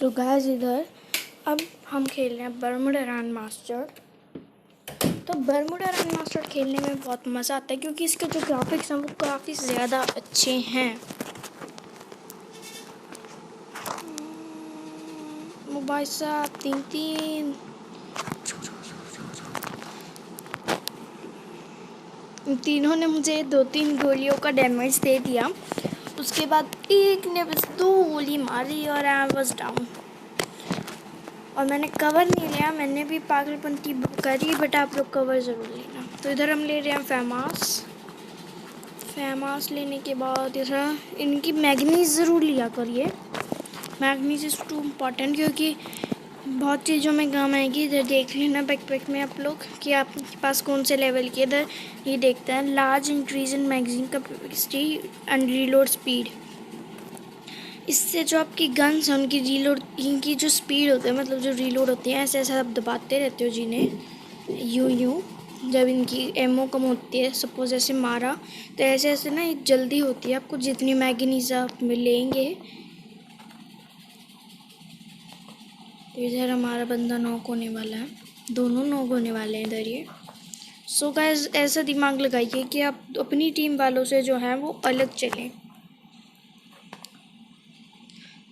तो गाइस इधर अब हम खेल रहे हैं बर्मुडा ग्रैंड मास्टर। तो बर्मुडा ग्रैंड मास्टर खेलने में बहुत मज़ा आता है क्योंकि इसके जो ग्राफिक्स हैं वो काफ़ी ज़्यादा अच्छे हैं। मोबाइल साहब तीन तीनों ने मुझे 2-3 गोलियों का डैमेज दे दिया। उसके बाद एक ने बस 2 गोली मारी और आई वाज डाउन। और मैंने कवर नहीं लिया, मैंने भी पागलपंती करी, बट आप लोग कवर ज़रूर लेना। तो इधर हम ले रहे हैं फेमास लेने के बाद इधर इनकी मैग्नीज ज़रूर लिया करिए। मैग्नीज इज़ टू इम्पॉर्टेंट क्योंकि बहुत चीज़ों में काम आएगी। इधर देख लेना बैकपैक में आप लोग कि आपके पास कौन से लेवल की। इधर ये देखते हैं large increase in magazine capacity and reload speed. इससे जो आपकी गन्स हैं उनकी रीलोड इनकी जो स्पीड होती है, मतलब जो रीलोड होती है, ऐसे ऐसे आप दबाते रहते हो जिन्हें यूं जब इनकी एमओ कम होती है, सपोज ऐसे मारा तो ऐसे ऐसे ना एक जल्दी होती है। आपको जितनी मैगनीज आप मिलेंगे। तो इधर हमारा बंदा नॉक होने वाला है, दोनों नॉक होने वाले हैं इधर ये। सो गाइस ऐसा दिमाग लगाइए कि आप अपनी टीम वालों से जो है वो अलग चलें।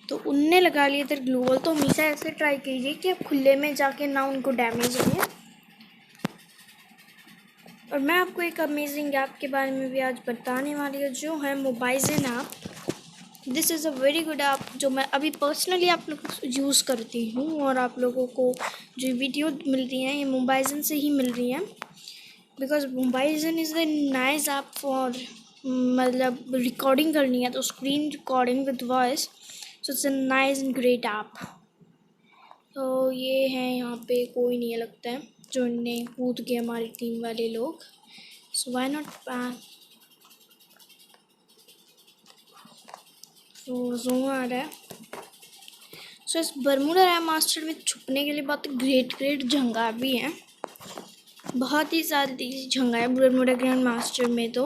तो उनने लगा लिया इधर ग्लू वॉल, तो हमेशा ऐसे ट्राई कीजिए कि आप खुले में जाके ना उनको डैमेज दें। और मैं आपको एक अमेजिंग ऐप के बारे में भी आज बताने वाली हूँ जो है Mobizen app. This is a very good app जो मैं अभी पर्सनली आप लोगों को यूज़ करती हूँ। और आप लोगों को जो वीडियो मिलती हैं ये मोबाइजन से ही मिल रही हैं, because Mobizen is the nice app for मतलब रिकॉर्डिंग करनी है तो screen recording with voice. So it's a nice and great app. तो ये है यहाँ पे कोई नहीं लगता है जो इन्हें कूद के हमारी टीम वाले लोग। सो व्हाई नॉट जोन आ रहा है। सो इस बर्मुडा ग्रैंड मास्टर में छुपने के लिए बहुत ग्रेट जंगा भी हैं। बहुत ही सारी जंगा है बर्मुडा ग्रैंड मास्टर में। तो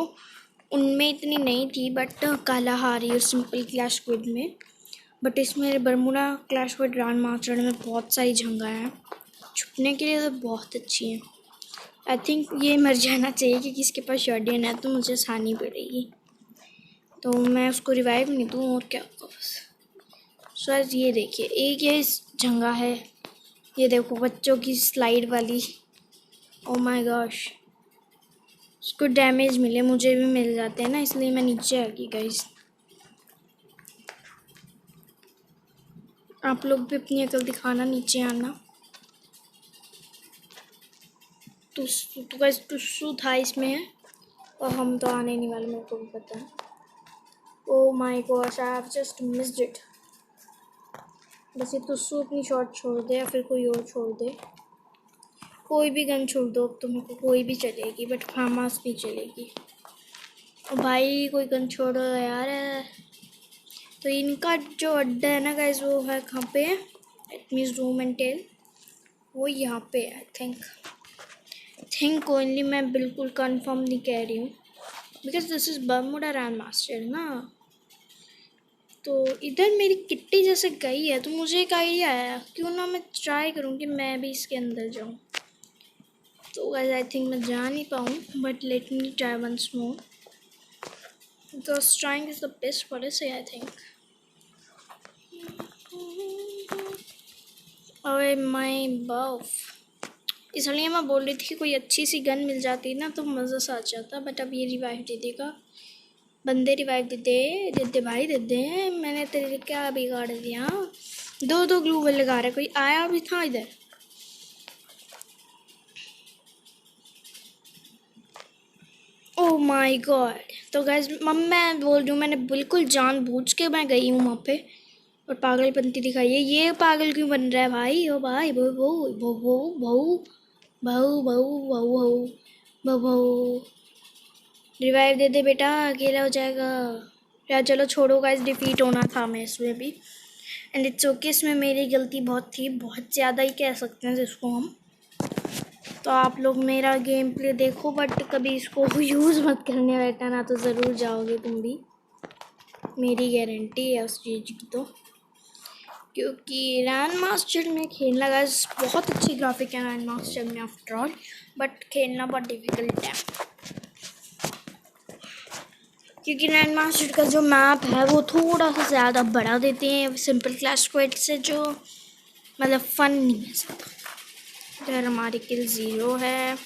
उनमें इतनी नहीं थी बट कालाहारी और सिंपल क्लैश स्क्वाड में। बट इसमें Bermuda clash squad grand master में बहुत सारी जंगा हैं, छुपने के लिए तो बहुत अच्छी हैं। आई थिंक ये मर जाना चाहिए क्योंकि इसके पास शॉटगन है तो मुझे आसानी पड़ेगी। तो मैं उसको रिवाइव नहीं दूँ और क्या होगा बस। सो ये देखिए एक ये जंगा है, ये देखो बच्चों की स्लाइड वाली। ओ माय गॉश, उसको डैमेज मिले, मुझे भी मिल जाते हैं ना, इसलिए मैं नीचे आ गई गाइस। आप लोग भी अपनी अकल दिखाना, नीचे आना। तो गाइस टुस्सू था इसमें है और हम तो आने नहीं वाले, मेरे को भी पता है। Oh my gosh, I have just missed it. बस ये टुस्सू अपनी शॉट छोड़ दे या फिर कोई और छोड़ दे, कोई भी गन छोड़ दो अब तो मेरे को कोई भी चलेगी, बट फार्मास नहीं चलेगी। और भाई कोई गन छोड़ो यार। तो इनका जो अड्डा है ना गाइस वो है कहाँ पे, it means doom and tail, वो यहाँ पे है। थिंक ओनली, मैं बिल्कुल कंफर्म नहीं कह रही हूँ because this is Bermuda grand master ना। तो इधर मेरी किट्टी जैसे गई है तो मुझे एक आइडिया आया, क्यों ना मैं ट्राई करूँ कि मैं भी इसके अंदर जाऊँ। तो गाइस आई थिंक मैं जा नहीं पाऊँ, but let me try once more because trying is the best policy I think. ओए माय बफ, इसलिए मैं बोल रही थी कि कोई अच्छी सी गन मिल जाती ना तो मज़ा सा आ जाता। बट अब ये रिवाइव दे देगा, बंदे रिवाइव दे दे भाई दे दे। मैंने तेरे क्या बिगाड़ दिया, 2 ग्लू वॉल लगा रहा, कोई आया भी था इधर। Oh my God. तो गाइस मैं बोल रही हूँ, मैंने बिल्कुल जानबूझ के मैं गई हूँ वहाँ पे और पागलपंती दिखाई है। ये पागल क्यों बन रहा है भाई? ओ भाई बहु बहु बहु बहु बहु बहु बहु बहु बहु रिवाइव दे दे बेटा, अकेला हो जाएगा यार। चलो छोड़ो गाइस, डिफीट होना था मैं इसमें भी, एंड इट्स ओके। इसमें मेरी गलती बहुत थी, बहुत ज़्यादा ही कह सकते हैं जिसको हम। तो आप लोग मेरा गेम प्ले देखो बट कभी इसको यूज़ मत करने बैठा ना, तो ज़रूर जाओगे तुम भी, मेरी गारंटी है उस चीज़ की। तो क्योंकि रैन मास्टर में खेलना गाइस बहुत अच्छी ग्राफिक है रैन मास्टर में आफ्टर ऑल, बट खेलना बहुत डिफिकल्ट है क्योंकि रैन मास्टर का जो मैप है वो थोड़ा सा ज़्यादा बड़ा देते हैं सिंपल क्लैश स्क्वाड से, जो मतलब फन नहीं है ज़्यादा। इधर हमारी किल 0 है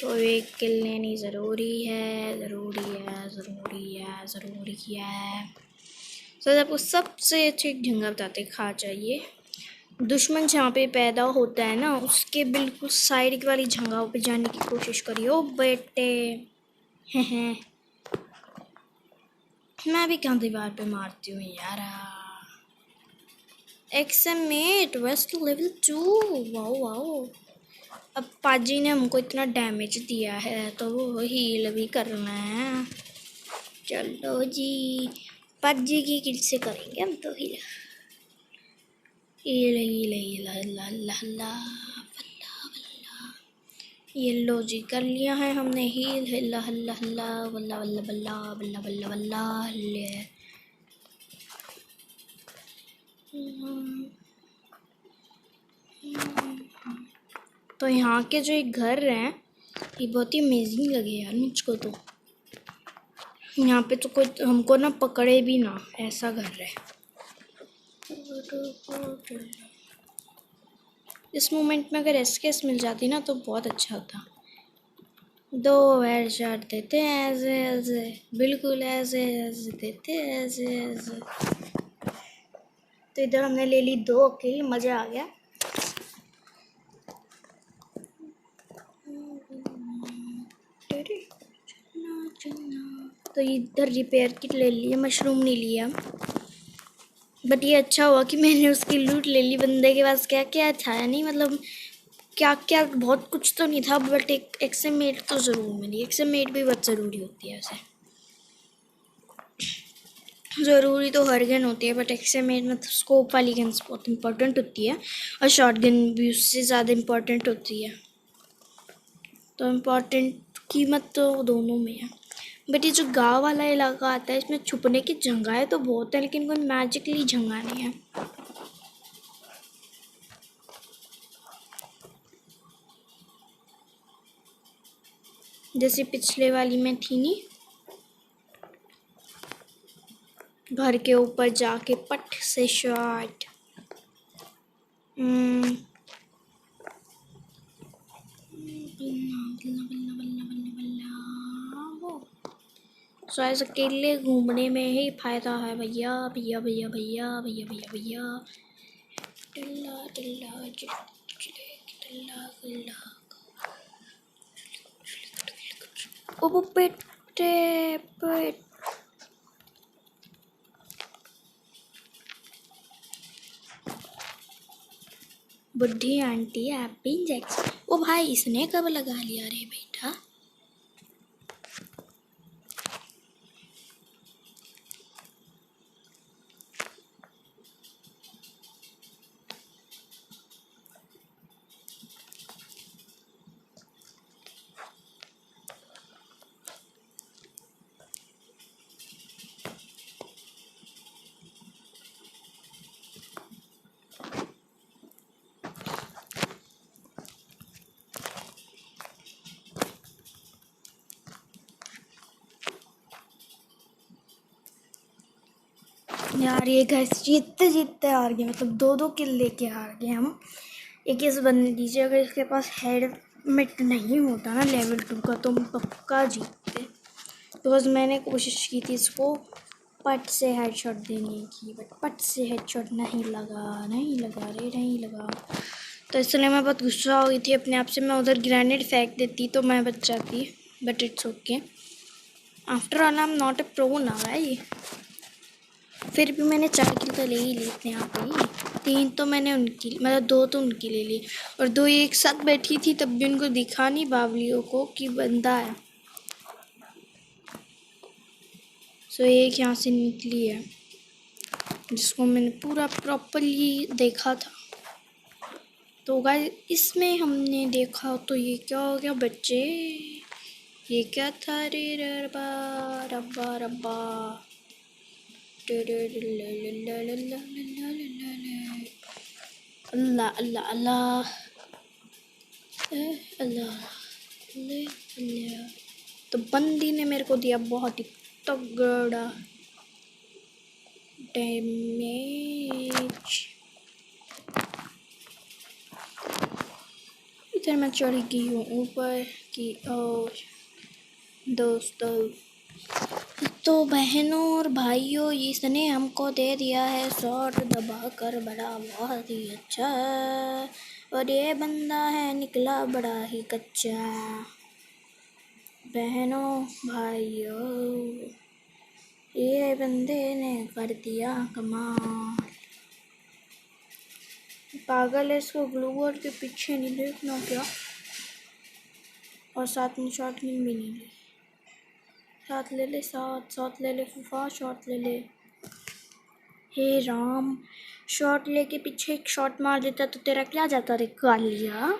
तो एक किल लेनी ज़रूरी है, ज़रूरी है, ज़रूरी है, ज़रूरी है। तो आपको सबसे अच्छी एक जगह बताते खा चाहिए। दुश्मन जहाँ पे पैदा होता है ना उसके बिल्कुल साइड वाली जगहों पे जाने की कोशिश करिए बेटे। हैं मैं भी कहाँ दीवार पे मारती हूँ यार। एक्समेट वेस्ट लेवल 2, वाओ वाओ। अब पाजी ने हमको इतना डैमेज दिया है तो वो हील भी करना है। चलो जी पाजी की किल से करेंगे हम तो हील। ये लो जी कर लिया है हमने हील। हिल्ला हल्ला हल्ला बल्ला बल्ला बल्ला बल्ला बल्ला बल्ला हल्ले। तो यहाँ के जो एक घर हैं ये बहुत ही अमेजिंग लगे यार मुझको तो। यहाँ पे तो कोई हमको ना पकड़े भी ना, ऐसा घर है। इस मोमेंट में अगर एसकेएस मिल जाती ना तो बहुत अच्छा होता। 2 हेडशॉट देते ऐसे ऐसे, बिल्कुल ऐसे ऐसे देते ऐसे ऐसे। तो इधर हमने ले ली 2 किल, मज़ा आ गया। तो इधर रिपेयर किट ले लिया, मशरूम नहीं लिया, बट ये अच्छा हुआ कि मैंने उसकी लूट ले ली। बंदे के पास क्या क्या था नहीं, मतलब क्या क्या बहुत कुछ तो नहीं था, बट एक एक्समेट तो ज़रूर मिली। एक्समेट भी बहुत ज़रूरी होती है वैसे। ज़रूरी तो हर गन होती है बट एक्समेट में स्कोप वाली गन्स बहुत इंपॉर्टेंट होती है और शॉर्ट गन भी उससे ज़्यादा इम्पॉर्टेंट होती है। तो इम्पॉर्टेंट कीमत तो दोनों में है। बट ये जो गांव वाला इलाका आता है इसमें छुपने की जगहें तो बहुत है लेकिन कोई मैजिकली जगह नहीं है। जैसे पिछले वाली में थी नहीं, घर के ऊपर जाके पट से शॉट। सो ऐसे अकेले घूमने में ही फायदा है भैया भैया भैया भैया भैया भैया भैया। टिल्ला टिल्ला टिल्ला टिल्ला ओ पेटे पेट। बुढ़ी आंटी हैप्पी इंजेक्शन। ओ भाई इसने कब लगा लिया रे बेटा। यार ये गैस जीतते जीतते हार गए, मतलब 2-2 किल लेके हार गए हम। एक इस बंदे दीजिए, अगर इसके पास हेलमेट नहीं होता ना लेवल 2 का तो हम पक्का जीतते। बिकॉज मैंने कोशिश की थी इसको पट से हेडशॉट देने की, बट पट से हेडशॉट नहीं लगा रे नहीं लगा। तो इसलिए मैं बहुत गुस्सा हो गई थी अपने आप से। मैं उधर ग्रेनेड फेंक देती तो मैं बच जाती, but it's okay. After all I am not a pro ना भाई। फिर भी मैंने 4 किल तो ले ही ली अपने आप ही। 3 तो मैंने उनकी, मतलब 2 तो उनकी ले ली और 2 एक साथ बैठी थी तब भी उनको दिखा नहीं बावलियों को कि बंदा है। सो एक यहाँ से निकली है जिसको मैंने पूरा प्रॉपरली देखा था। तो गाइस इसमें हमने देखा तो ये क्या हो गया बच्चे, ये क्या था रे रब्बा रब्बा रब्बा। अल्लाह अल्लाह अल्लाह अल्लाह अल्लाह। तो बंदी ने मेरे को दिया बहुत ही तगड़ा डैमेज। इधर मैं चढ़ गई हूँ ऊपर की ओर। दोस्तों तो बहनों और भाइयों, इसने हमको दे दिया है शॉट दबा कर बड़ा, बहुत ही अच्छा। और ये बंदा है निकला बड़ा ही कच्चा। बहनों भाइयों, ये बंदे ने कर दिया कमाल। पागल है, इसको ग्लू वॉल के पीछे नहीं देखना क्या? और साथ में शॉट भी नहीं ले। साथ ले ले, साथ ले ले फूफा, शॉट ले ले। हे राम, शॉट लेके पीछे एक शॉट मार देता तो तेरा क्या जाता रे कालिया?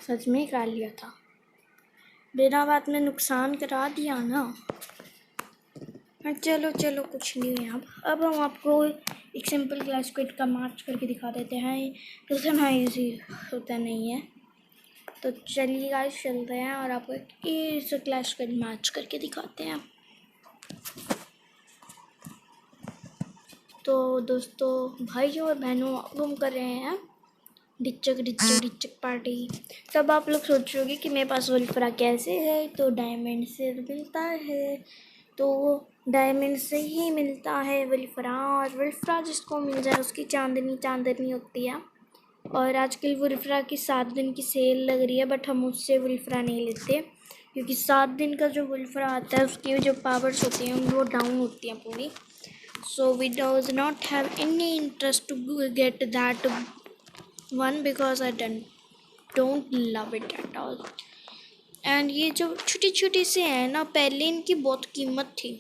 सच में कालिया था, बिना बात में नुकसान करा दिया ना। चलो चलो कुछ नहीं है। अब हम आपको एक सिंपल क्लैश क्विड का मैच करके दिखा देते हैं। इतना ईजी होता नहीं है, तो चलिए गाइस चलते हैं और आपको एक ईजी क्लैश क्विड मैच करके दिखाते हैं। तो दोस्तों भाइयों और बहनों, अब हम कर रहे हैं डिचक पार्टी। तब आप लोग सोच रहे होंगे कि मेरे पास वुल्फ्रा कैसे है, तो डायमंड से मिलता है। तो डायमंड से ही मिलता है वुल्फ्रा, और वुल्फ्रा जिसको मिल जाए उसकी चांदनी चांदनी होती है। और आजकल वुल्फ्रा की 7 दिन की सेल लग रही है, बट हम उससे वुल्फ्रा नहीं लेते क्योंकि 7 दिन का जो वुल्फ्रा आता है उसकी जो पावर्स होती हैं वो डाउन होती हैं पूरी। So we does not have any interest to get that one because I don't love it at all. And ये जो छोटी छोटी से हैं ना, पहले इनकी बहुत कीमत थी।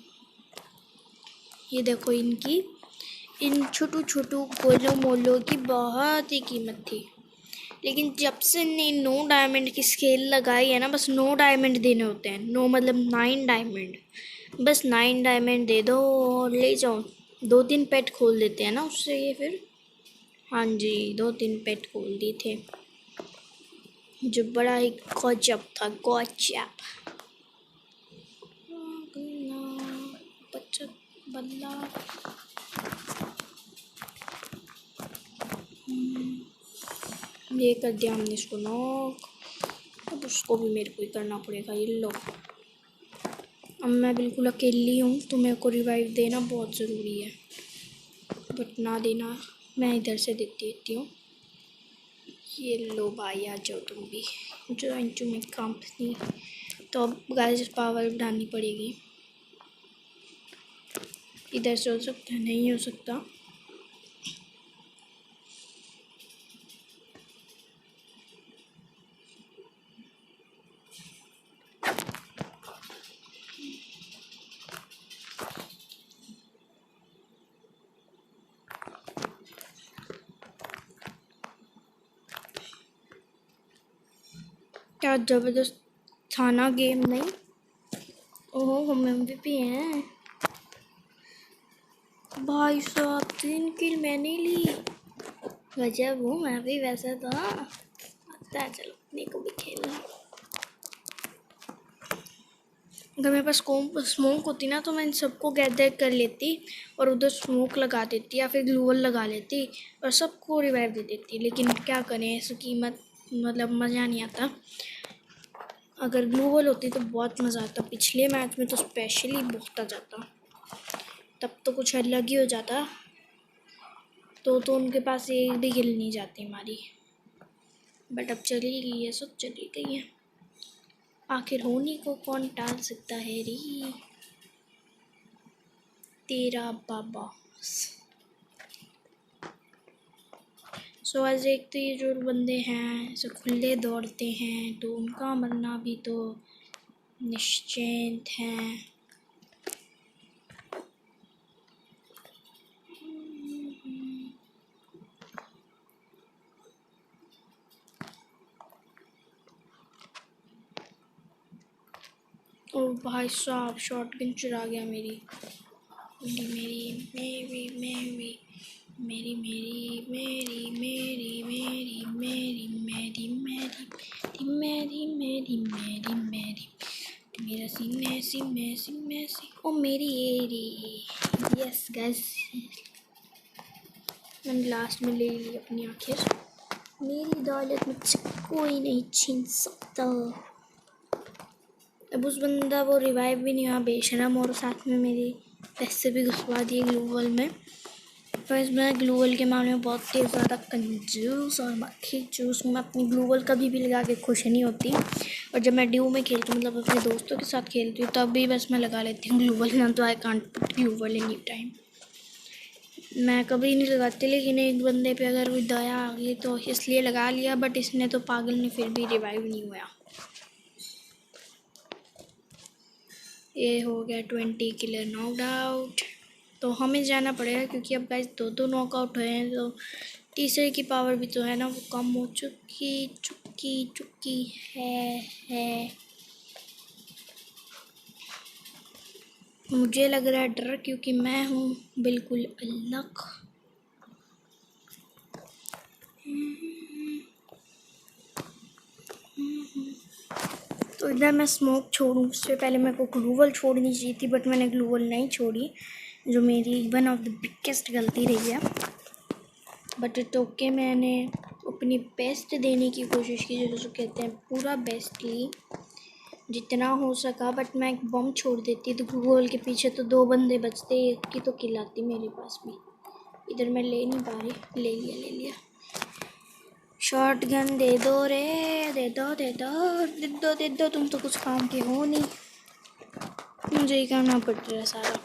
ये देखो इनकी, इन छोटू छोटू गोलों मोलों की बहुत ही कीमत थी। लेकिन जब से ने 9 डायमंड की स्केल लगाई है ना, बस 9 डायमंड देने होते हैं। 9 मतलब 9 डायमंड, बस 9 डायमंड दे दो और ले जाओ। 2-3 पेट खोल देते हैं ना उससे ये फिर। हाँ जी, 2-3 पेट खोल दिए थे, जो बड़ा ही गजब था, गजब। बच्चा बल्ला ये कर दिया हमने इसको नॉक। अब उसको भी मेरे को ही करना पड़ेगा। ये लो, अब मैं बिल्कुल अकेली हूँ तो मेरे को रिवाइव देना बहुत ज़रूरी है, बट ना देना, मैं इधर से देती हूँ। ये लो भाई, आ जाओ तुम भी, ज्वाइन टू माई कंपनी। तो अब गाइस पावर बढ़ानी पड़ेगी। इधर से हो सकता है, नहीं हो सकता। क्या ज़बरदस्त था ना गेम, नहीं? ओहो, हम MVP हैं भाई साहब। 3 किल मैंने ली, गजब हूँ मैं भी वैसे तो। आता है, चलो अपने को भी खेलना। अगर मेरे पास स्मोक होती ना तो मैं इन सबको गैदर कर लेती और उधर स्मोक लगा देती या फिर ग्लूवल लगा लेती और सबको रिवाइव दे देती। लेकिन क्या करें, ऐसी कीमत मतलब मज़ा नहीं आता। अगर ग्लूवल होती तो बहुत मज़ा आता। पिछले मैच में तो स्पेशली बहुत आ जाता, तब तो कुछ अलग ही हो जाता। तो उनके पास एक भी किल नहीं जाती हमारी, बट अब चली गई है, सब चली गई है। आखिर होनी को कौन टाल सकता है रे, तेरा बाबा। सो आज एक तो ये जो बंदे हैं जो खुले दौड़ते हैं, तो उनका मरना भी तो निश्चिंत है। ओ भाई साहब, शॉटगन चुरा गया मेरी। मेरी मेरी मेरी मेरी मेरी मेरी मेरी मेरी मेरी मेरी मेरी मेरी मेरी मेरी मेरी मेरा सीने सीने सीने सी ओ मेरी एरी। यस गाइस, मैंने लास्ट में ले ली अपनी आखिर। मेरी दौलत मुझसे कोई नहीं छीन सकता। अब उस बंदा वो रिवाइव भी नहीं हुआ बेशरम, और साथ में मेरी पैसे भी घुसवा दिए ग्लू वॉल में। तो इसमें ग्लू वॉल के मामले में बहुत ही ज़्यादा कंजूस और मक्खी चूस। मैं अपनी ग्लू वॉल कभी भी लगा के खुश नहीं होती, और जब मैं ड्यू में खेलती हूँ, मतलब अपने दोस्तों के साथ खेलती हूँ, तब भी बस मैं लगा लेती हूँ ग्लू वॉल, ना तो I can't put glue wall any time. मैं कभी नहीं लगाती, लेकिन एक बंदे पे अगर कोई दया आ गई तो इसलिए लगा लिया, बट इसने तो पागल ने फिर भी रिवाइव नहीं हुआ। ये हो गया 20 किलर नॉकड आउट। तो हमें जाना पड़ेगा, क्योंकि अब गाइस दो नॉकआउट हुए हैं, तो तीसरे की पावर भी तो है ना, वो कम हो चुकी है। मुझे लग रहा है डर, क्योंकि मैं हूँ बिल्कुल अलग। तो इधर मैं स्मोक छोड़ूँ उससे पहले मेरे को ग्लू वॉल छोड़नी चाहिए थी, बट मैंने ग्लू वॉल नहीं छोड़ी, जो मेरी वन ऑफ द बिगेस्ट गलती रही है। बट इट ओके, मैंने अपनी बेस्ट देने की कोशिश की, जो कहते हैं पूरा बेस्ट ली जितना हो सका। बट मैं एक बम छोड़ देती तो ग्लू वॉल के पीछे तो 2 बंदे बचते, एक की तो किल आती मेरे पास भी। इधर मैं ले नहीं पा रही। ले लिया। शॉर्ट गन दे दो रे, दे दो। तुम तो कुछ काम के हो नहीं, मुझे ही करना पड़ रहा है सारा।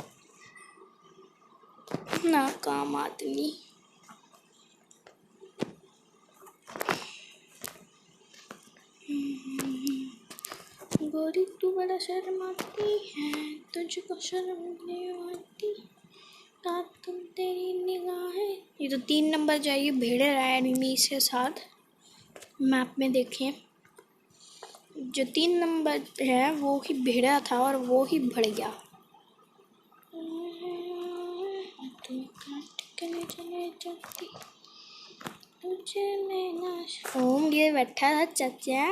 नाकाम आदमी। गोरी तू बड़ा शर्माती है, तुझको शर्म नहीं आती, तुम तेरी निगाहें। ये तो 3 नंबर जाइए भेड़े रहा है एनिमी के साथ। मैप में देखें, जो 3 नंबर है वो ही भेड़ा था और वो ही बढ़ गया। ओम ये बैठा था चाचा।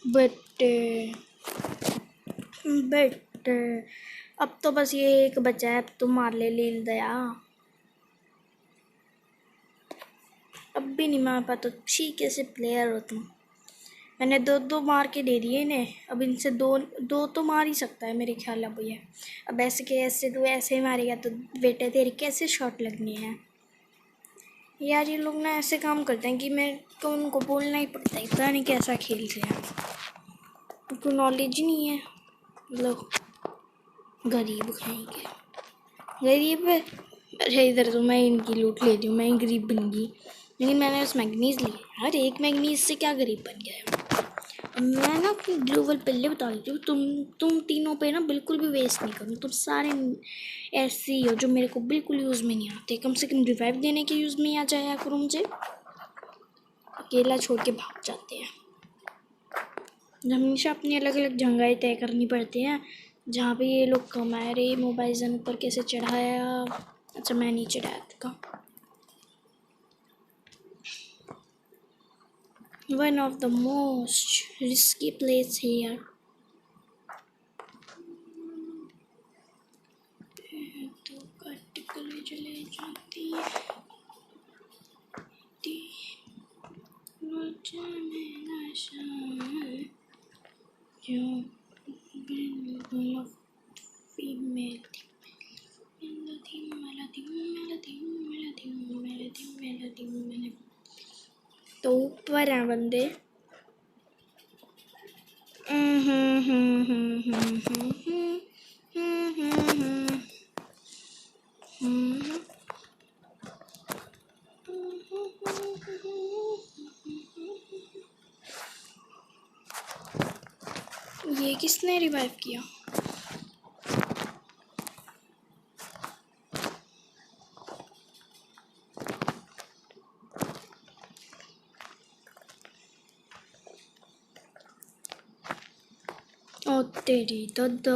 बट अब तो बस ये एक बचा है, अब तो मार ले लील दया। अब भी नहीं मार पाता, ठीक कैसे प्लेयर हो तुम। मैंने 2 मार के दे दिए इन्हें, अब इनसे दो तो मार ही सकता है मेरे ख्याल। अब ये अब ऐसे के ऐसे तू ऐसे ही मारेगा तो बेटे तेरे कैसे शॉट लगने हैं यार। ये लोग ना ऐसे काम करते हैं कि मेरे को उनको बोलना ही पड़ता है, पता नहीं कैसा खेल रहे हैं, उनको नॉलेज ही नहीं है। मतलब गरीब खाएंगे गरीब। अरे इधर तो मैं इनकी लूट लेती हूँ, मैं ही गरीब बन गई, लेकिन मैंने उस मैगनीज ली। यार एक मैगनीज से क्या गरीब बन गया। मैं ना अपनी ग्लू वॉल पहले बता देती हूँ, तुम तीनों पे ना बिल्कुल भी वेस्ट नहीं करूँ। तुम सारे ऐसे ही हो जो मेरे को बिल्कुल यूज़ में नहीं आते। कम से कम रिवाइव देने के यूज़ में आ जाया करो, मुझे अकेला छोड़ के भाग जाते हैं। हमेशा अपनी अलग अलग जगहें तय करनी पड़ती हैं, जहाँ पे ये लोग कमा रहे। मोबाइल जन पर कैसे चढ़ाया, अच्छा मैं नहीं चढ़ाया था। One of the most risky place here. तो कटिकल चले जाती फीमेल तो ऊपर हैं बंदे। ये किसने रिवाइव किया। ओ तेरी दादा।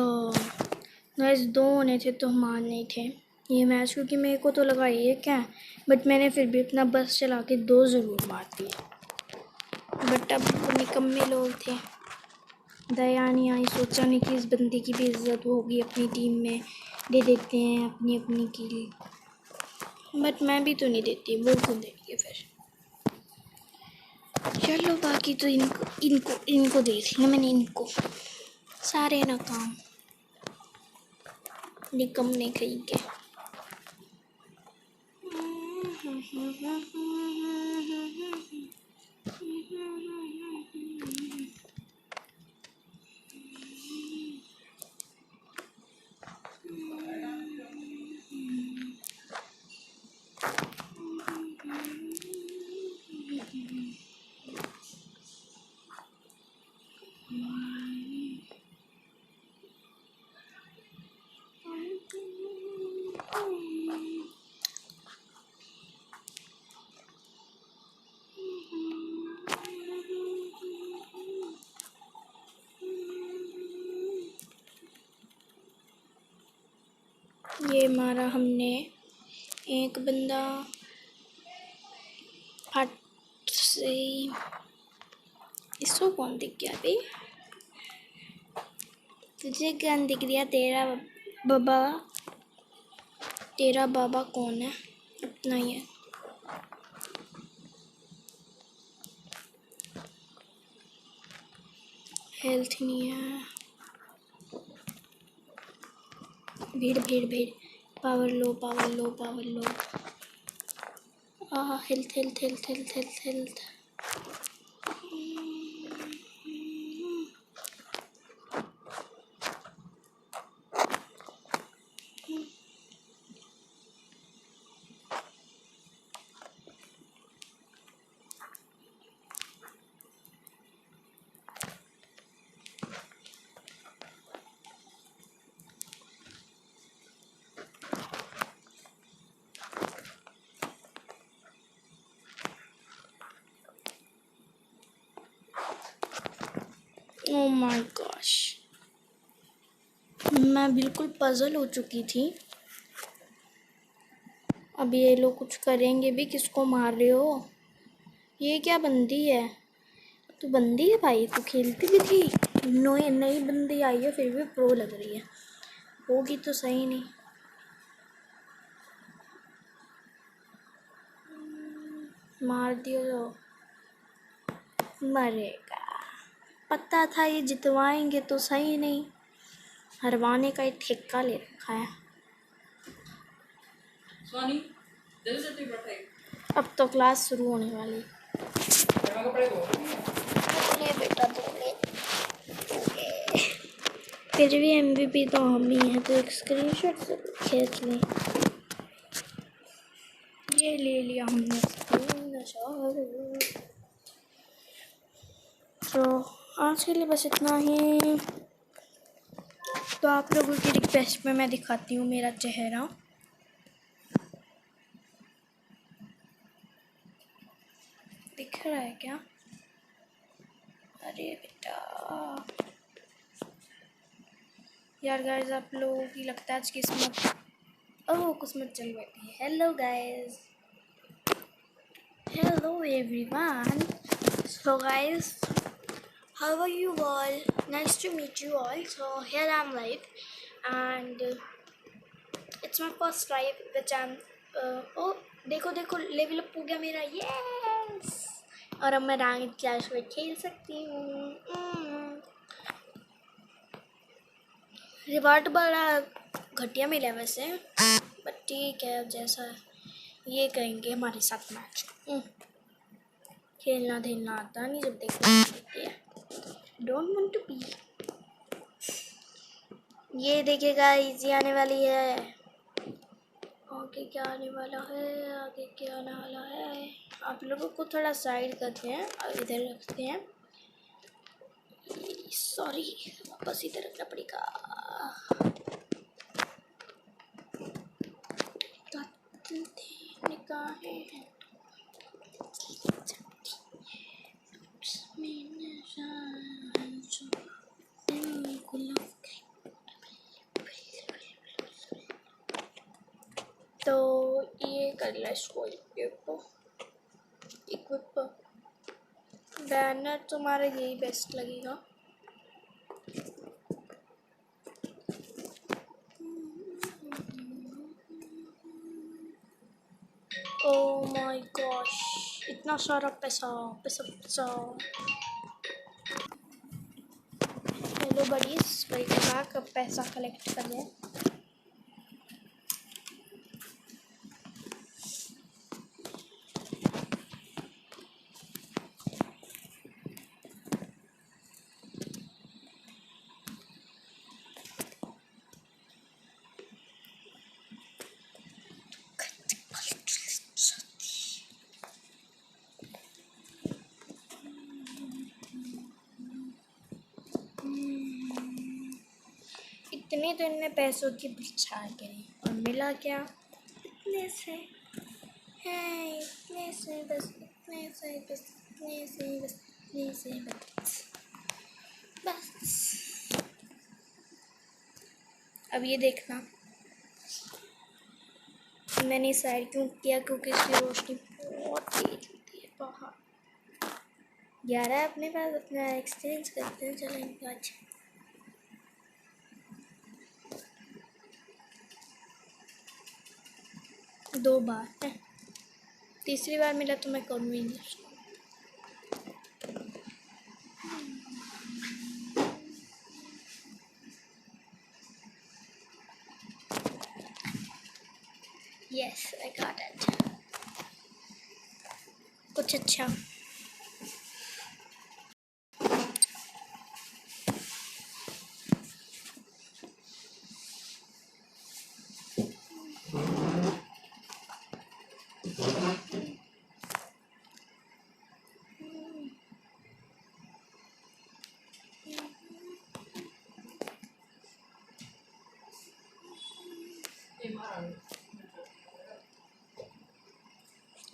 गाइस 2 होने थे तो हम मान नहीं थे ये मैच, क्योंकि मेरे को तो लगा ये क्या है, बट मैंने फिर भी अपना बस चला के 2 ज़रूर मार दिए। बट अब निकम्मे लोग थे, दया नहीं आई, सोचा नहीं कि इस बंदे की भी इज्जत होगी अपनी टीम में, दे देते हैं अपनी अपनी की। बट मैं भी तो नहीं देती, वो क्यों देंगे फिर। चलो बाकी तो इनको इनको इनको देख लिया मैंने, इनको सारे ना काम निकम्मे कहीं के। ये मारा हमने एक बंदा फट से। इसको कौन दिख गया भाई? तुझे गन दिख रहा? तेरा बाबा कौन है? अपना ही है। हेल्थ नहीं है। भीड़ भीड़ भीड़, power low power low power low. Health health health health health health. Oh my gosh, मैं बिल्कुल पजल हो चुकी थी। अब ये लोग कुछ करेंगे भी। किसको मार रहे हो? ये क्या बंदी है? तो बंदी है भाई, तो खेलती भी थी। नई बंदी आई है फिर भी प्रो लग रही है। होगी तो सही नहीं। मार दियो तो मरेगा। पता था ये जितवाएंगे तो सही नहीं, हरवाने का ही ठेका ले रखा है। अब तो क्लास शुरू होने वाली। ले बेटा तो ले। फिर भी MVP तो हम ही हैं, तो एक स्क्रीनशॉट से खींच लें। ये ले लिया हमने स्क्रीनशॉट। तो आज के लिए बस इतना ही। तो आप लोगों की रिक्वेस्ट पे मैं दिखाती हूँ मेरा चेहरा। दिख रहा है क्या? अरे बेटा यार, गाइस आप लोगों की लगता है आज किस्मत, ओह किस्मत चल बैठी है। Hello guys, hello everyone. So guys, how are you all? Nice to meet you all. So here I'm live and it's my first live which I'm oh देखो देखो लेवल अप हो गया मेरा, यस। और अब मैं रैंक क्लैश में खेल सकती हूँ। रिवार्ड बड़ा घटिया मिला वैसे, बट ठीक है, अब जैसा है ये कहेंगे हमारे साथ मैच। खेलना खेलना आता नहीं, जब देखते हैं। Don't want to be. ये देखिएगा इजी आने वाली है। आगे क्या आने वाला है? आगे क्या आने वाला है? आप लोगों को थोड़ा साइड करते हैं और इधर रखते हैं। सॉरी, वापस इधर रखना पड़ेगा। निकाहें हैं कर लिया इसको इक्विप। बैनर तुम्हारा यही बेस्ट लगेगा। ओह माय गॉश, इतना सारा पैसा पैसा पैसा। Hello buddies, welcome back. अब पैसा कलेक्ट कर लें। इतने तो इनने पैसों की बरसात करी और मिला क्या? इतने से है, इतने से बस, इतने से बस, इतने से बस, इतने से बस बस। अब ये देखना मैंने साइड क्यों किया, क्योंकि इसकी रोशनी बहुत तेज होती है बाहर। 11 अपने पास, अपना एक्सचेंज करते हैं। चलो इनका अच्छा 2 बार है, तीसरी बार मिला तो मैं करूँगी नहीं उसको। Yes, I got it. कुछ अच्छा।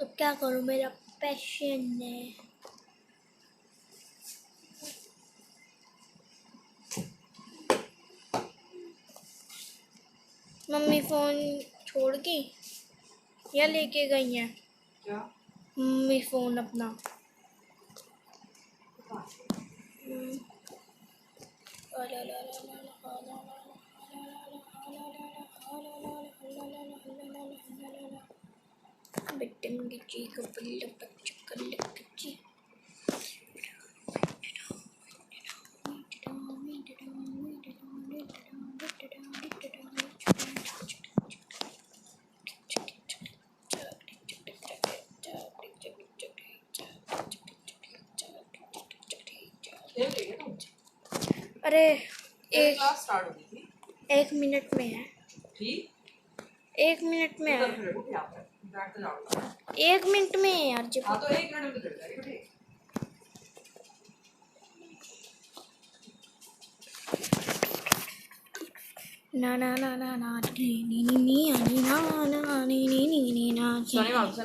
अब क्या करूँ, मेरा पैशन है। मम्मी फ़ोन छोड़ गई या लेके गई हैं? क्या? मम्मी फ़ोन अपना। बिट्टनगी को बल्ले बच्चों लक्की। अरे एक क्लास स्टार्ट होगी थी, 1 मिनट में है। ठीक 1 मिनट में है। 1 मिनट में है यार जी। हाँ तो 1 मिनट में चल जाएगी ठीक। ना ना ना ना ना नी नी नी नी ना ना नी नी नी नी ना।